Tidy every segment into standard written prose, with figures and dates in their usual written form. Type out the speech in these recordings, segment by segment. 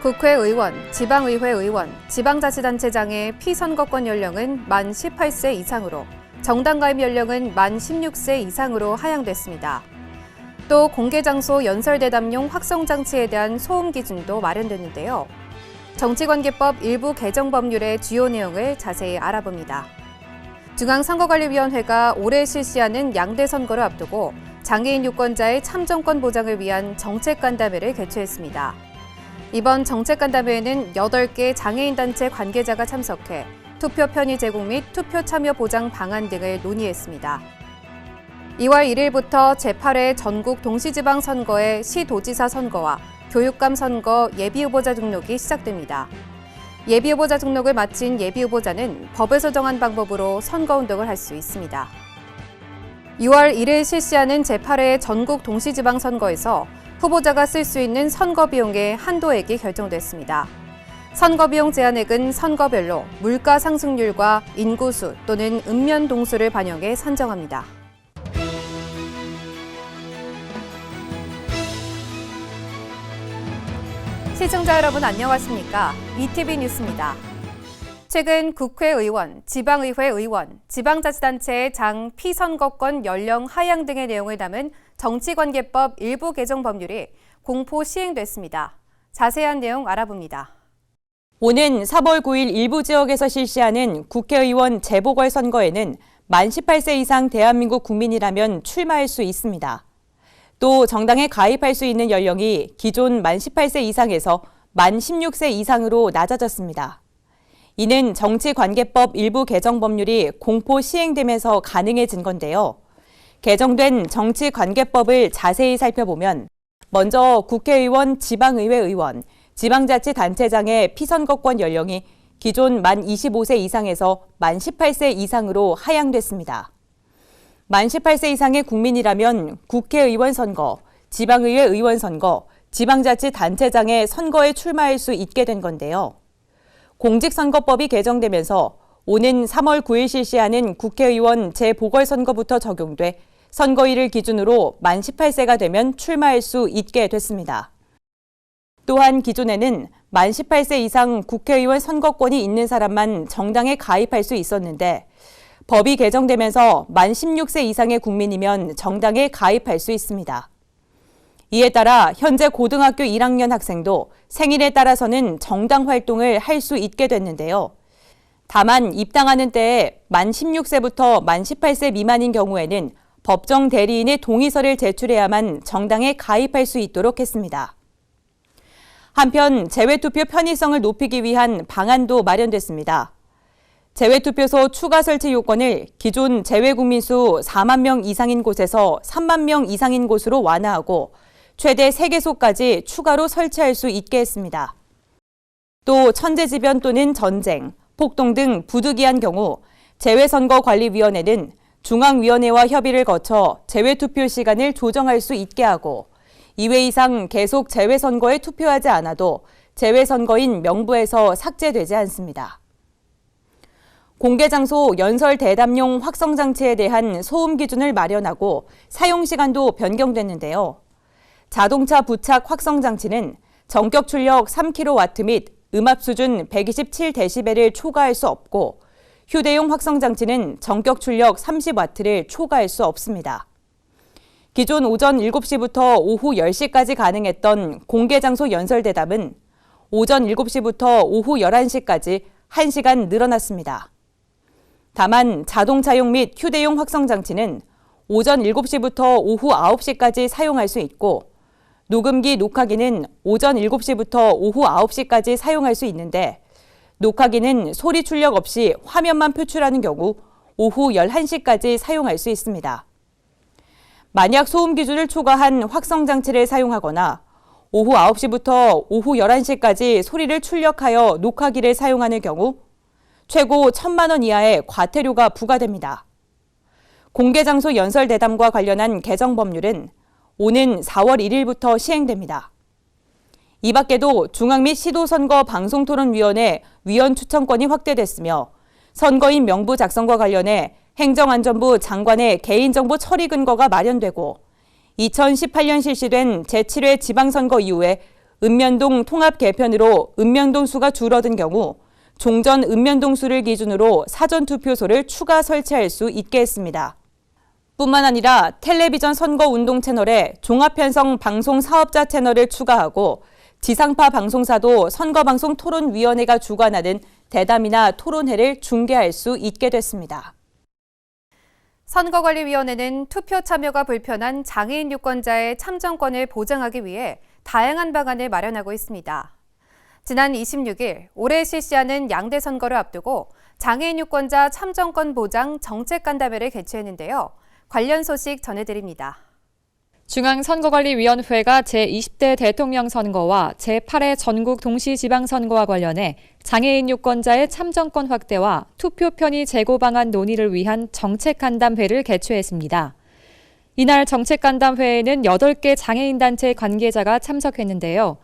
국회의원, 지방의회 의원, 지방자치단체장의 피선거권 연령은 만 18세 이상으로, 정당 가입 연령은 만 16세 이상으로 하향됐습니다. 또 공개장소 연설대담용 확성장치에 대한 소음 기준도 마련됐는데요. 정치관계법 일부 개정 법률의 주요 내용을 자세히 알아봅니다. 중앙선거관리위원회가 올해 실시하는 양대 선거를 앞두고 장애인 유권자의 참정권 보장을 위한 정책간담회를 개최했습니다. 이번 정책간담회에는 8개 장애인 단체 관계자가 참석해 투표 편의 제공 및 투표 참여 보장 방안 등을 논의했습니다. 2월 1일부터 제8회 전국 동시지방선거의 시도지사 선거와 교육감 선거 예비후보자 등록이 시작됩니다. 예비후보자 등록을 마친 예비후보자는 법에서 정한 방법으로 선거운동을 할 수 있습니다. 6월 1일 실시하는 제8회 전국 동시지방선거에서 후보자가 쓸 수 있는 선거비용의 한도액이 결정됐습니다. 선거비용 제한액은 선거별로 물가 상승률과 인구수 또는 읍면 동수를 반영해 산정합니다. 시청자 여러분 안녕하십니까? ETV 뉴스입니다. 최근 국회의원, 지방의회 의원, 지방자치단체의 장 피선거권 연령 하향 등의 내용을 담은 정치관계법 일부 개정 법률이 공포 시행됐습니다. 자세한 내용 알아봅니다. 오는 3월 9일 일부 지역에서 실시하는 국회의원 재보궐선거에는 만 18세 이상 대한민국 국민이라면 출마할 수 있습니다. 또 정당에 가입할 수 있는 연령이 기존 만 18세 이상에서 만 16세 이상으로 낮아졌습니다. 이는 정치관계법 일부 개정 법률이 공포 시행되면서 가능해진 건데요. 개정된 정치관계법을 자세히 살펴보면 먼저 국회의원, 지방의회 의원, 지방자치단체장의 피선거권 연령이 기존 만 25세 이상에서 만 18세 이상으로 하향됐습니다. 만 18세 이상의 국민이라면 국회의원 선거, 지방의회 의원 선거, 지방자치단체장의 선거에 출마할 수 있게 된 건데요. 공직선거법이 개정되면서 오는 3월 9일 실시하는 국회의원 재보궐선거부터 적용돼 선거일을 기준으로 만 18세가 되면 출마할 수 있게 됐습니다. 또한 기존에는 만 18세 이상 국회의원 선거권이 있는 사람만 정당에 가입할 수 있었는데 법이 개정되면서 만 16세 이상의 국민이면 정당에 가입할 수 있습니다. 이에 따라 현재 고등학교 1학년 학생도 생일에 따라서는 정당 활동을 할 수 있게 됐는데요. 다만 입당하는 때에 만 16세부터 만 18세 미만인 경우에는 법정 대리인의 동의서를 제출해야만 정당에 가입할 수 있도록 했습니다. 한편 재외투표 편의성을 높이기 위한 방안도 마련됐습니다. 재외투표소 추가 설치 요건을 기존 재외국민수 4만 명 이상인 곳에서 3만 명 이상인 곳으로 완화하고 최대 3개소까지 추가로 설치할 수 있게 했습니다. 또 천재지변 또는 전쟁, 폭동 등 부득이한 경우 재외선거관리위원회는 중앙위원회와 협의를 거쳐 재외투표 시간을 조정할 수 있게 하고 2회 이상 계속 재외선거에 투표하지 않아도 재외선거인 명부에서 삭제되지 않습니다. 공개장소 연설 대담용 확성장치에 대한 소음 기준을 마련하고 사용시간도 변경됐는데요. 자동차 부착 확성장치는 전격 출력 3kW 및 음압 수준 127dB를 초과할 수 없고 휴대용 확성장치는 전격 출력 30W를 초과할 수 없습니다. 기존 오전 7시부터 오후 10시까지 가능했던 공개장소 연설대담은 오전 7시부터 오후 11시까지 1시간 늘어났습니다. 다만 자동차용 및 휴대용 확성장치는 오전 7시부터 오후 9시까지 사용할 수 있고 녹음기, 녹화기는 오전 7시부터 오후 9시까지 사용할 수 있는데 녹화기는 소리 출력 없이 화면만 표출하는 경우 오후 11시까지 사용할 수 있습니다. 만약 소음 기준을 초과한 확성장치를 사용하거나 오후 9시부터 오후 11시까지 소리를 출력하여 녹화기를 사용하는 경우 최고 1,000만 원 이하의 과태료가 부과됩니다. 공개장소 연설대담과 관련한 개정 법률은 오는 4월 1일부터 시행됩니다. 이 밖에도 중앙 및 시도선거 방송토론위원회 위원 추천권이 확대됐으며 선거인 명부 작성과 관련해 행정안전부 장관의 개인정보 처리 근거가 마련되고 2018년 실시된 제7회 지방선거 이후에 읍면동 통합 개편으로 읍면동 수가 줄어든 경우 종전 읍면동 수를 기준으로 사전투표소를 추가 설치할 수 있게 했습니다. 뿐만 아니라 텔레비전 선거운동 채널에 종합편성 방송 사업자 채널을 추가하고 지상파 방송사도 선거방송 토론위원회가 주관하는 대담이나 토론회를 중계할 수 있게 됐습니다. 선거관리위원회는 투표 참여가 불편한 장애인 유권자의 참정권을 보장하기 위해 다양한 방안을 마련하고 있습니다. 지난 26일 올해 실시하는 양대 선거를 앞두고 장애인 유권자 참정권 보장 정책간담회를 개최했는데요. 관련 소식 전해드립니다. 중앙선거관리위원회가 제20대 대통령 선거와 제8회 전국 동시지방선거와 관련해 장애인 유권자의 참정권 확대와 투표 편의 제고 방안 논의를 위한 정책간담회를 개최했습니다. 이날 정책간담회에는 8개 장애인단체 관계자가 참석했는데요.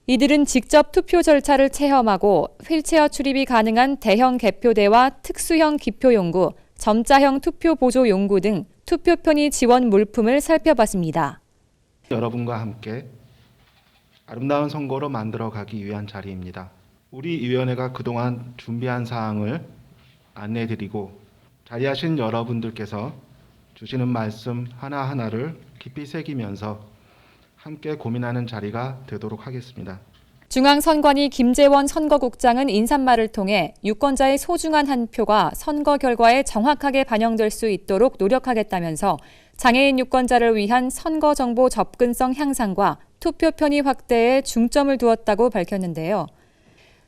이들은 직접 투표 절차를 체험하고 휠체어 출입이 가능한 대형 개표대와 특수형 기표용구, 점자형 투표 보조 용구 등 투표 편의 지원 물품을 살펴봤습니다. 여러분과 함께 아름다운 선거로 만들어가기 위한 자리입니다. 우리 위원회가 그동안 준비한 사항을 안내해드리고 자리하신 여러분들께서 주시는 말씀 하나하나를 깊이 새기면서 함께 고민하는 자리가 되도록 하겠습니다. 중앙선관위 김재원 선거국장은 인사말을 통해 유권자의 소중한 한 표가 선거 결과에 정확하게 반영될 수 있도록 노력하겠다면서 장애인 유권자를 위한 선거 정보 접근성 향상과 투표 편의 확대에 중점을 두었다고 밝혔는데요.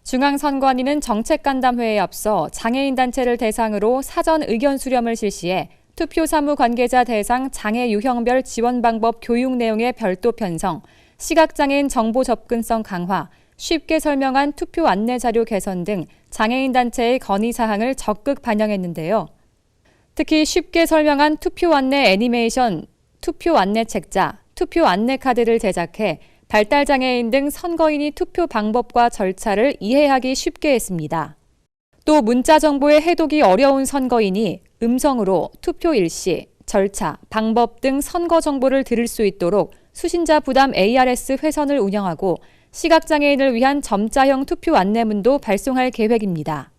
중앙선관위는 정책간담회에 앞서 장애인 단체를 대상으로 사전 의견 수렴을 실시해 투표 사무 관계자 대상 장애 유형별 지원 방법 교육 내용의 별도 편성, 시각장애인 정보 접근성 강화, 쉽게 설명한 투표 안내 자료 개선 등 장애인 단체의 건의사항을 적극 반영했는데요. 특히 쉽게 설명한 투표 안내 애니메이션, 투표 안내 책자, 투표 안내 카드를 제작해 발달장애인 등 선거인이 투표 방법과 절차를 이해하기 쉽게 했습니다. 또 문자 정보의 해독이 어려운 선거인이 음성으로 투표 일시, 절차, 방법 등 선거 정보를 들을 수 있도록 수신자 부담 ARS 회선을 운영하고 시각장애인을 위한 점자형 투표 안내문도 발송할 계획입니다.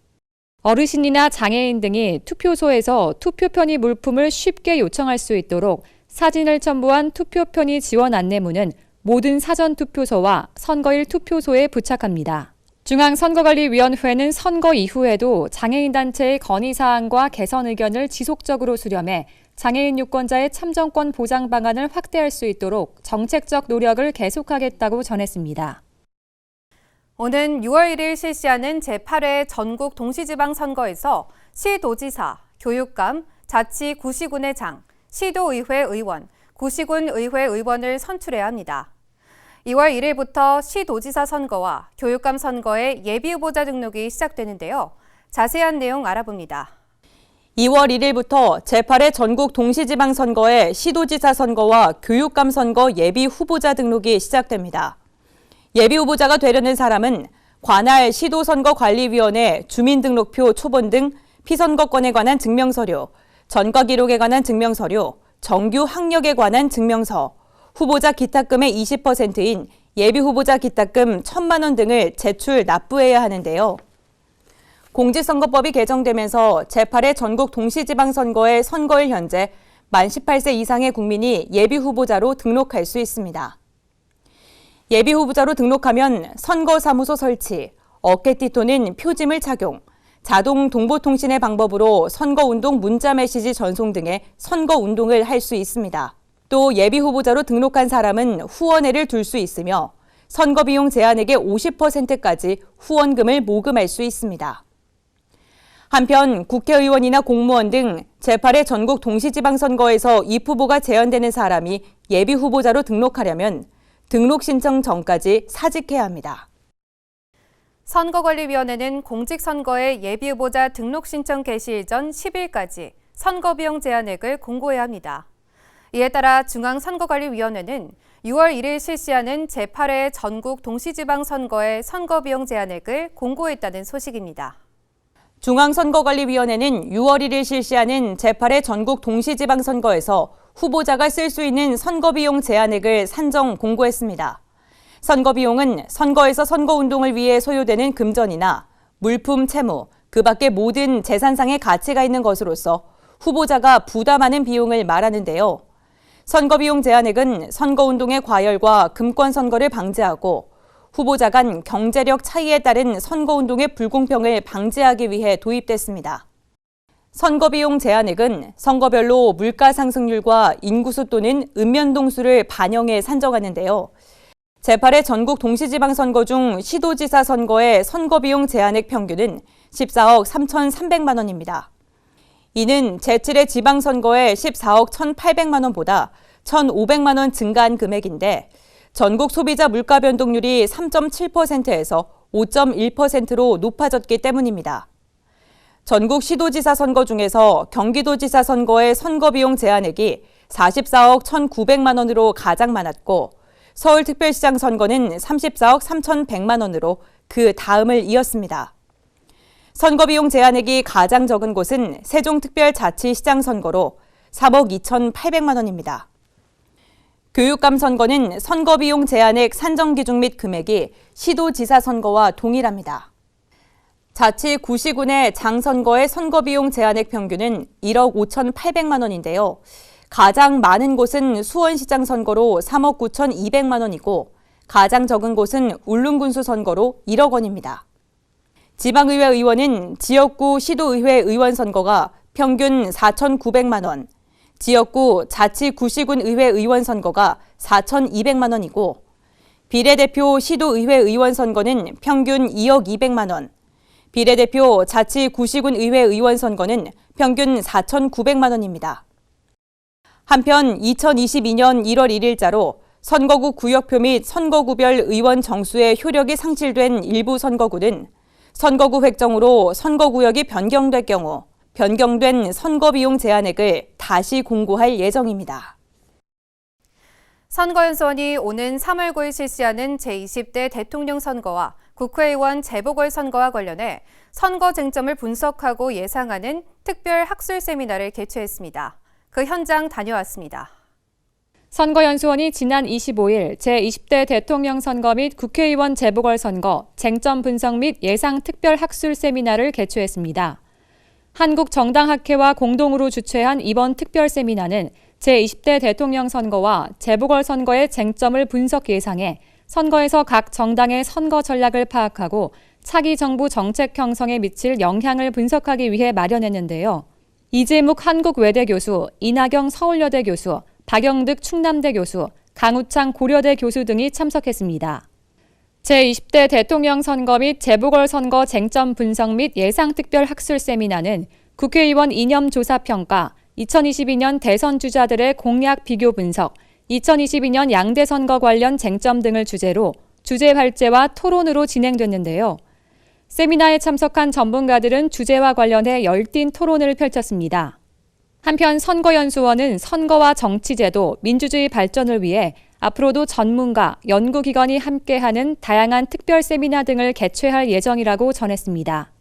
어르신이나 장애인 등이 투표소에서 투표 편의 물품을 쉽게 요청할 수 있도록 사진을 첨부한 투표 편의 지원 안내문은 모든 사전투표소와 선거일 투표소에 부착합니다. 중앙선거관리위원회는 선거 이후에도 장애인 단체의 건의사항과 개선 의견을 지속적으로 수렴해 장애인 유권자의 참정권 보장 방안을 확대할 수 있도록 정책적 노력을 계속하겠다고 전했습니다. 오는 6월 1일 실시하는 제8회 전국 동시지방선거에서 시도지사, 교육감, 자치 구시군의 장, 시도의회 의원, 구시군 의회 의원을 선출해야 합니다. 2월 1일부터 시도지사 선거와 교육감 선거의 예비후보자 등록이 시작되는데요. 자세한 내용 알아봅니다. 2월 1일부터 제8회 전국 동시지방선거의 시도지사 선거와 교육감 선거 예비후보자 등록이 시작됩니다. 예비후보자가 되려는 사람은 관할 시도선거관리위원회 주민등록표 초본 등 피선거권에 관한 증명서류, 전과 기록에 관한 증명서류, 정규 학력에 관한 증명서, 후보자 기탁금의 20%인 예비후보자 기탁금 1,000만 원 등을 제출 납부해야 하는데요. 공직선거법이 개정되면서 제8회 전국 동시지방선거의 선거일 현재 만 18세 이상의 국민이 예비후보자로 등록할 수 있습니다. 예비후보자로 등록하면 선거사무소 설치, 어깨띠 또는 표짐을 착용, 자동 동보통신의 방법으로 선거운동 문자메시지 전송 등의 선거운동을 할 수 있습니다. 또 예비후보자로 등록한 사람은 후원회를 둘 수 있으며 선거비용 제한액의 50%까지 후원금을 모금할 수 있습니다. 한편 국회의원이나 공무원 등 제8회 전국 동시지방선거에서 입후보가 제한되는 사람이 예비후보자로 등록하려면 등록 신청 전까지 사직해야 합니다. 선거관리위원회는 공직선거의 예비후보자 등록 신청 개시일 전 10일까지 선거비용 제한액을 공고해야 합니다. 이에 따라 중앙선거관리위원회는 6월 1일 실시하는 제8회 전국 동시지방선거의 선거비용 제한액을 공고했다는 소식입니다. 중앙선거관리위원회는 6월 1일 실시하는 제8회 전국 동시지방선거에서 후보자가 쓸 수 있는 선거비용 제한액을 산정 공고했습니다. 선거 비용은 선거에서 선거운동을 위해 소요되는 금전이나 물품, 채무, 그 밖의 모든 재산상의 가치가 있는 것으로서 후보자가 부담하는 비용을 말하는데요. 선거비용 제한액은 선거운동의 과열과 금권 선거를 방지하고 후보자 간 경제력 차이에 따른 선거운동의 불공평을 방지하기 위해 도입됐습니다. 선거비용 제한액은 선거별로 물가 상승률과 인구수 또는 읍면동수를 반영해 산정하는데요. 제8회 전국 동시지방선거 중 시도지사 선거의 선거비용 제한액 평균은 14억 3,300만 원입니다. 이는 제7회 지방선거의 14억 1,800만 원보다 1,500만 원 증가한 금액인데 전국 소비자 물가 변동률이 3.7%에서 5.1%로 높아졌기 때문입니다. 전국 시도지사 선거 중에서 경기도지사 선거의 선거비용 제한액이 44억 1,900만 원으로 가장 많았고 서울특별시장 선거는 34억 3,100만 원으로 그 다음을 이었습니다. 선거비용 제한액이 가장 적은 곳은 세종특별자치시장 선거로 3억 2,800만 원입니다. 교육감 선거는 선거비용 제한액 산정 기준 및 금액이 시도지사 선거와 동일합니다. 자치 구시군의 장선거의 선거비용 제한액 평균은 1억 5,800만 원인데요. 가장 많은 곳은 수원시장 선거로 3억 9,200만 원이고 가장 적은 곳은 울릉군수 선거로 1억 원입니다. 지방의회 의원은 지역구 시도의회 의원 선거가 평균 4,900만 원, 지역구 자치구시군 의회 의원 선거가 4,200만 원이고 비례대표 시도의회 의원 선거는 평균 2억 200만 원, 비례대표 자치구시군 의회 의원 선거는 평균 4,900만 원입니다. 한편 2022년 1월 1일자로 선거구 구역표 및 선거구별 의원 정수의 효력이 상실된 일부 선거구는 선거구 획정으로 선거구역이 변경될 경우 변경된 선거비용 제한액을 다시 공고할 예정입니다. 선거연수원이 오는 3월 9일 실시하는 제20대 대통령 선거와 국회의원 재보궐선거와 관련해 선거 쟁점을 분석하고 예상하는 특별 학술 세미나를 개최했습니다. 그 현장 다녀왔습니다. 선거연수원이 지난 25일 제20대 대통령 선거 및 국회의원 재보궐선거 쟁점 분석 및 예상 특별 학술 세미나를 개최했습니다. 한국정당학회와 공동으로 주최한 이번 특별 세미나는 제20대 대통령 선거와 재보궐선거의 쟁점을 분석 예상해 선거에서 각 정당의 선거 전략을 파악하고 차기 정부 정책 형성에 미칠 영향을 분석하기 위해 마련했는데요. 이재묵 한국외대 교수, 이나경 서울여대 교수, 박영득 충남대 교수, 강우창 고려대 교수 등이 참석했습니다. 제20대 대통령 선거 및 재보궐선거 쟁점 분석 및 예상 특별 학술 세미나는 국회의원 이념 조사 평가, 2022년 대선 주자들의 공약 비교 분석, 2022년 양대 선거 관련 쟁점 등을 주제로 주제 발제와 토론으로 진행됐는데요. 세미나에 참석한 전문가들은 주제와 관련해 열띤 토론을 펼쳤습니다. 한편 선거연수원은 선거와 정치제도, 민주주의 발전을 위해 앞으로도 전문가, 연구기관이 함께하는 다양한 특별 세미나 등을 개최할 예정이라고 전했습니다.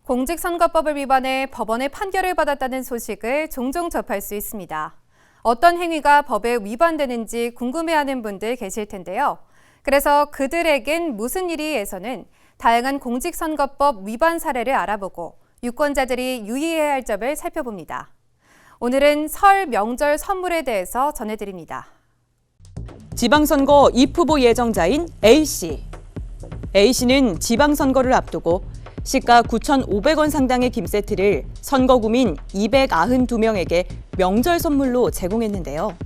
공직선거법을 위반해 법원의 판결을 받았다는 소식을 종종 접할 수 있습니다. 어떤 행위가 법에 위반되는지 궁금해하는 분들 계실 텐데요. 그래서 그들에겐 무슨 일이에서는 다양한 공직선거법 위반 사례를 알아보고 유권자들이 유의해야 할 점을 살펴봅니다. 오늘은 설 명절 선물에 대해서 전해드립니다. 지방선거 입후보 예정자인 A씨. A씨는 지방선거를 앞두고 시가 9,500원 상당의 김세트를 선거구민 292명에게 명절 선물로 제공했는데요.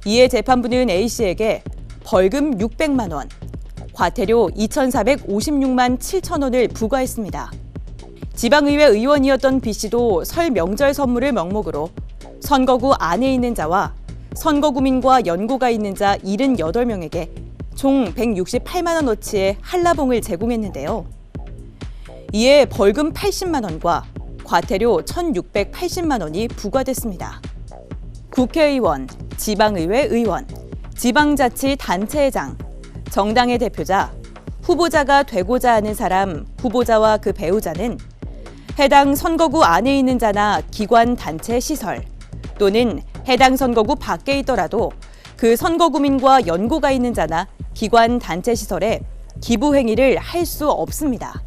이에 재판부는 A씨에게 벌금 600만 원, 과태료 2,456만 7천 원을 부과했습니다. 지방의회 의원이었던 B씨도 설 명절 선물을 명목으로 선거구 안에 있는 자와 선거구민과 연고가 있는 자 78명에게 총 168만 원어치의 한라봉을 제공했는데요. 이에 벌금 80만 원과 과태료 1,680만 원이 부과됐습니다. 국회의원, 지방의회 의원, 지방자치단체장, 정당의 대표자, 후보자가 되고자 하는 사람, 후보자와 그 배우자는 해당 선거구 안에 있는 자나 기관, 단체, 시설 또는 해당 선거구 밖에 있더라도 그 선거구민과 연고가 있는 자나 기관 단체 시설에 기부 행위를 할 수 없습니다.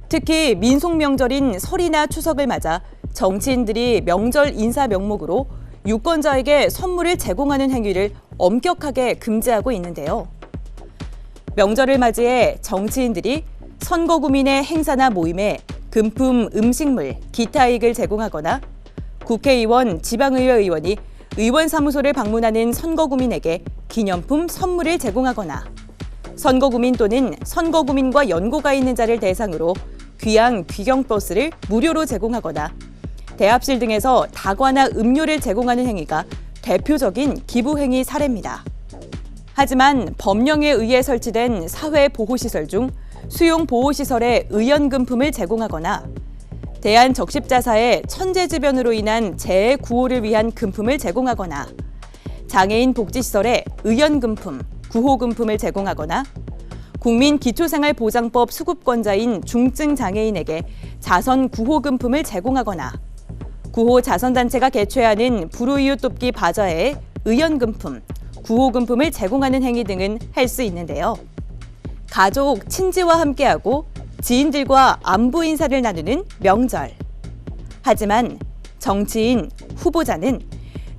특히 민속 명절인 설이나 추석을 맞아 정치인들이 명절 인사 명목으로 유권자에게 선물을 제공하는 행위를 엄격하게 금지하고 있는데요. 명절을 맞이해 정치인들이 선거구민의 행사나 모임에 금품, 음식물, 기타 이익을 제공하거나 국회의원, 지방의회 의원이 의원 사무소를 방문하는 선거구민에게 기념품 선물을 제공하거나 선거구민 또는 선거구민과 연고가 있는 자를 대상으로 귀양, 귀경버스를 무료로 제공하거나 대합실 등에서 다과나 음료를 제공하는 행위가 대표적인 기부행위 사례입니다. 하지만 법령에 의해 설치된 사회보호시설 중 수용보호시설에 의연금품을 제공하거나 대한적십자사의 천재지변으로 인한 재해 구호를 위한 금품을 제공하거나 장애인 복지시설에 의연금품, 구호금품을 제공하거나 국민기초생활보장법 수급권자인 중증장애인에게 자선 구호금품을 제공하거나 구호 자선단체가 개최하는 불우이웃 돕기 바자회에 의연금품, 구호금품을 제공하는 행위 등은 할 수 있는데요. 가족, 친지와 함께하고 지인들과 안부 인사를 나누는 명절. 하지만 정치인, 후보자는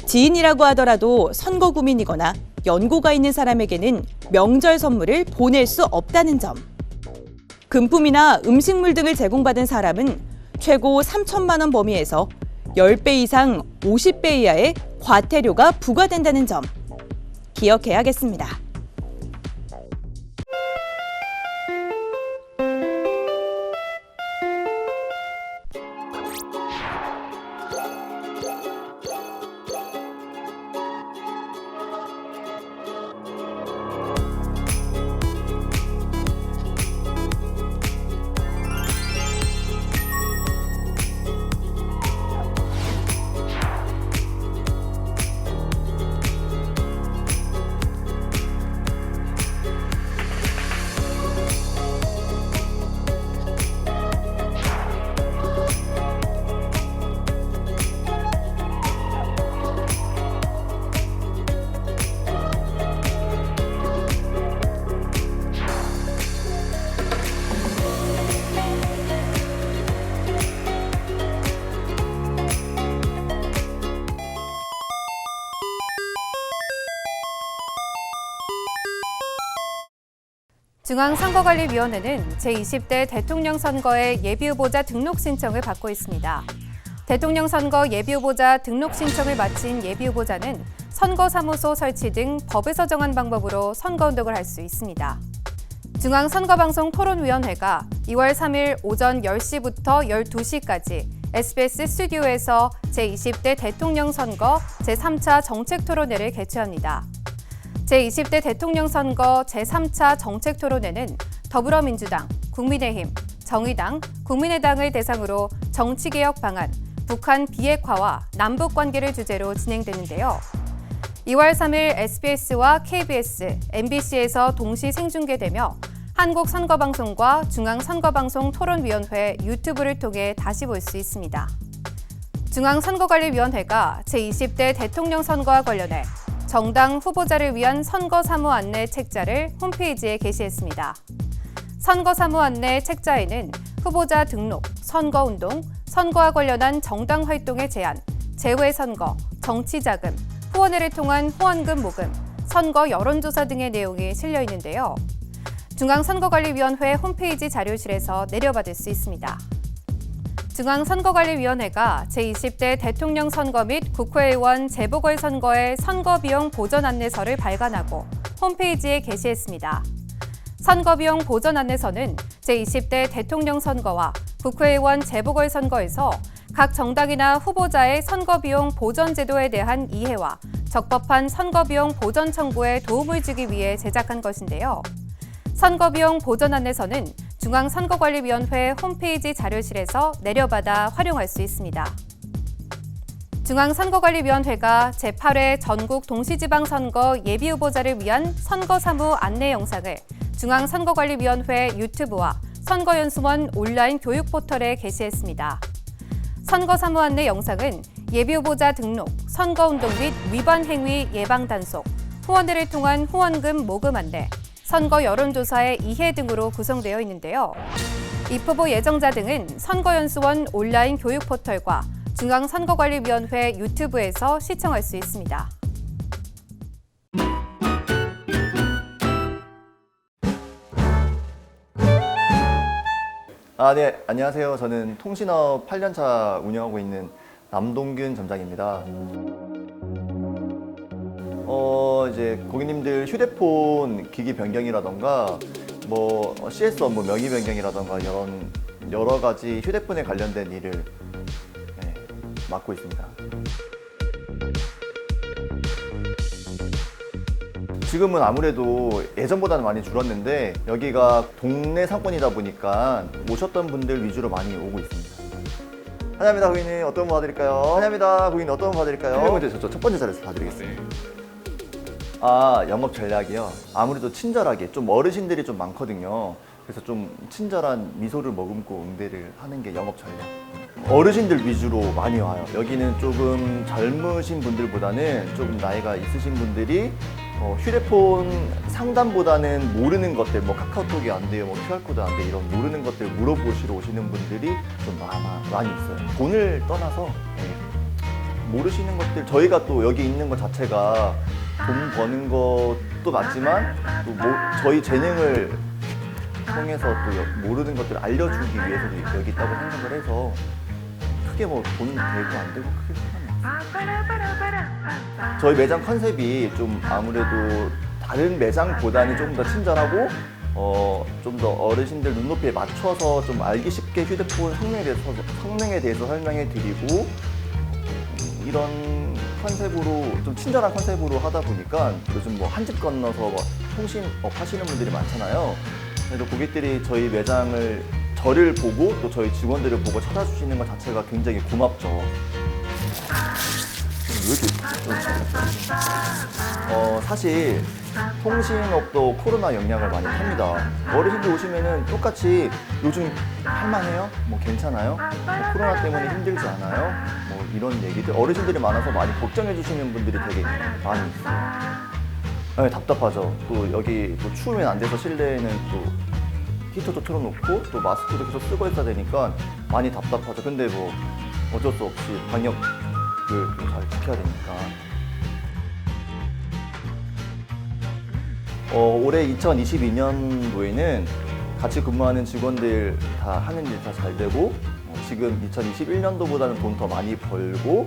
지인이라고 하더라도 선거구민이거나 연고가 있는 사람에게는 명절 선물을 보낼 수 없다는 점. 금품이나 음식물 등을 제공받은 사람은 최고 3천만 원 범위에서 10배 이상 50배 이하의 과태료가 부과된다는 점 기억해야겠습니다. 중앙선거관리위원회는 제20대 대통령 선거의 예비후보자 등록 신청을 받고 있습니다. 대통령 선거 예비후보자 등록 신청을 마친 예비후보자는 선거사무소 설치 등 법에서 정한 방법으로 선거운동을 할 수 있습니다. 중앙선거방송 토론위원회가 2월 3일 오전 10시부터 12시까지 SBS 스튜디오에서 제20대 대통령 선거 제3차 정책토론회를 개최합니다. 제20대 대통령 선거 제3차 정책토론회는 더불어민주당, 국민의힘, 정의당, 국민의당을 대상으로 정치개혁 방안, 북한 비핵화와 남북관계를 주제로 진행되는데요. 2월 3일 SBS와 KBS, MBC에서 동시 생중계되며 한국선거방송과 중앙선거방송 토론위원회 유튜브를 통해 다시 볼 수 있습니다. 중앙선거관리위원회가 제20대 대통령 선거와 관련해 정당 후보자를 위한 선거사무 안내 책자를 홈페이지에 게시했습니다. 선거사무 안내 책자에는 후보자 등록, 선거운동, 선거와 관련한 정당 활동의 제한, 재외선거, 정치자금, 후원회를 통한 후원금 모금, 선거 여론조사 등의 내용이 실려 있는데요. 중앙선거관리위원회 홈페이지 자료실에서 내려받을 수 있습니다. 중앙선거관리위원회가 제20대 대통령 선거 및 국회의원 재보궐선거의 선거비용 보전 안내서를 발간하고 홈페이지에 게시했습니다. 선거비용 보전 안내서는 제20대 대통령 선거와 국회의원 재보궐선거에서 각 정당이나 후보자의 선거비용 보전 제도에 대한 이해와 적법한 선거비용 보전 청구에 도움을 주기 위해 제작한 것인데요. 선거비용 보전 안내서는 중앙선거관리위원회 홈페이지 자료실에서 내려받아 활용할 수 있습니다. 중앙선거관리위원회가 제8회 전국 동시지방선거 예비후보자를 위한 선거사무 안내 영상을 중앙선거관리위원회 유튜브와 선거연수원 온라인 교육 포털에 게시했습니다. 선거사무 안내 영상은 예비후보자 등록, 선거운동 및 위반 행위 예방 단속, 후원들을 통한 후원금 모금 안내, 선거 여론조사의 이해 등으로 구성되어 있는데요. 입후보 예정자 등은 선거연수원 온라인 교육 포털과 중앙선거관리위원회 유튜브에서 시청할 수 있습니다. 네, 안녕하세요. 저는 통신업 8년차 운영하고 있는 남동균 점장입니다. 이제 고객님들 휴대폰 기기 변경이라던가 CS 업무 명의 변경이라던가 이런 여러 가지 휴대폰에 관련된 일을 맡고 있습니다. 지금은 아무래도 예전보다는 많이 줄었는데 여기가 동네 상권이다 보니까 오셨던 분들 위주로 많이 오고 있습니다. 환영합니다, 고객님. 어떤 거 봐드릴까요? 환영합니다, 고객님. 어떤 거 봐드릴까요? 먼저 첫 번째 자리에서 봐드리겠습니다. 영업 전략이요. 아무래도 친절하게, 좀 어르신들이 좀 많거든요. 그래서 좀 친절한 미소를 머금고 응대를 하는 게 영업 전략. 어르신들 위주로 많이 와요. 여기는 조금 젊으신 분들보다는 조금 나이가 있으신 분들이 휴대폰 상담보다는 모르는 것들, 카카오톡이 안 돼요, QR코드 안 돼요, 이런 모르는 것들 물어보시러 오시는 분들이 좀 많이 있어요. 돈을 떠나서 모르시는 것들, 저희가 또 여기 있는 것 자체가 돈 버는 것도 맞지만 또 저희 재능을 통해서 또 모르는 것들을 알려주기 위해서도 여기 있다고 생각을 해서 크게 돈 되고 안 되고 크게 상관이 없어요. 저희 매장 컨셉이 좀 아무래도 다른 매장보다는 조금 더 친절하고 좀 더 어르신들 눈높이에 맞춰서 좀 알기 쉽게 휴대폰 성능에 대해서 설명해 드리고 이런 컨셉으로 좀 친절한 컨셉으로 하다 보니까 요즘 한 집 건너서 통신업 하시는 분들이 많잖아요. 그래서 고객들이 저희 매장을 저를 보고 또 저희 직원들을 보고 찾아주시는 것 자체가 굉장히 고맙죠. 왜 이렇게 사실 통신업도 코로나 영향을 많이 탑니다. 어르신들 오시면은 똑같이 요즘 할만해요? 괜찮아요? 코로나 때문에 힘들지 않아요? 이런 얘기들 어르신들이 많아서 많이 걱정해 주시는 분들이 되게 많이 있어요. 네, 답답하죠. 또 여기 또 추우면 안 돼서 실내에는 또 히터도 틀어놓고 또 마스크도 계속 쓰고 있어야 되니까 많이 답답하죠. 근데 어쩔 수 없이 방역을 잘 지켜야 되니까. 올해 2022년도에는 같이 근무하는 직원들 다 하는 일 다 잘 되고 지금 2021년도보다는 돈 더 많이 벌고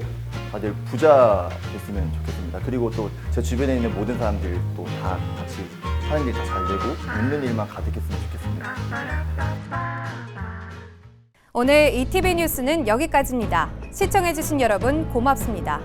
다들 부자 됐으면 좋겠습니다. 그리고 또 제 주변에 있는 모든 사람들 또 다 같이 하는 일 다 잘 되고 웃는 일만 가득했으면 좋겠습니다. 오늘 ETV 뉴스는 여기까지입니다. 시청해주신 여러분 고맙습니다.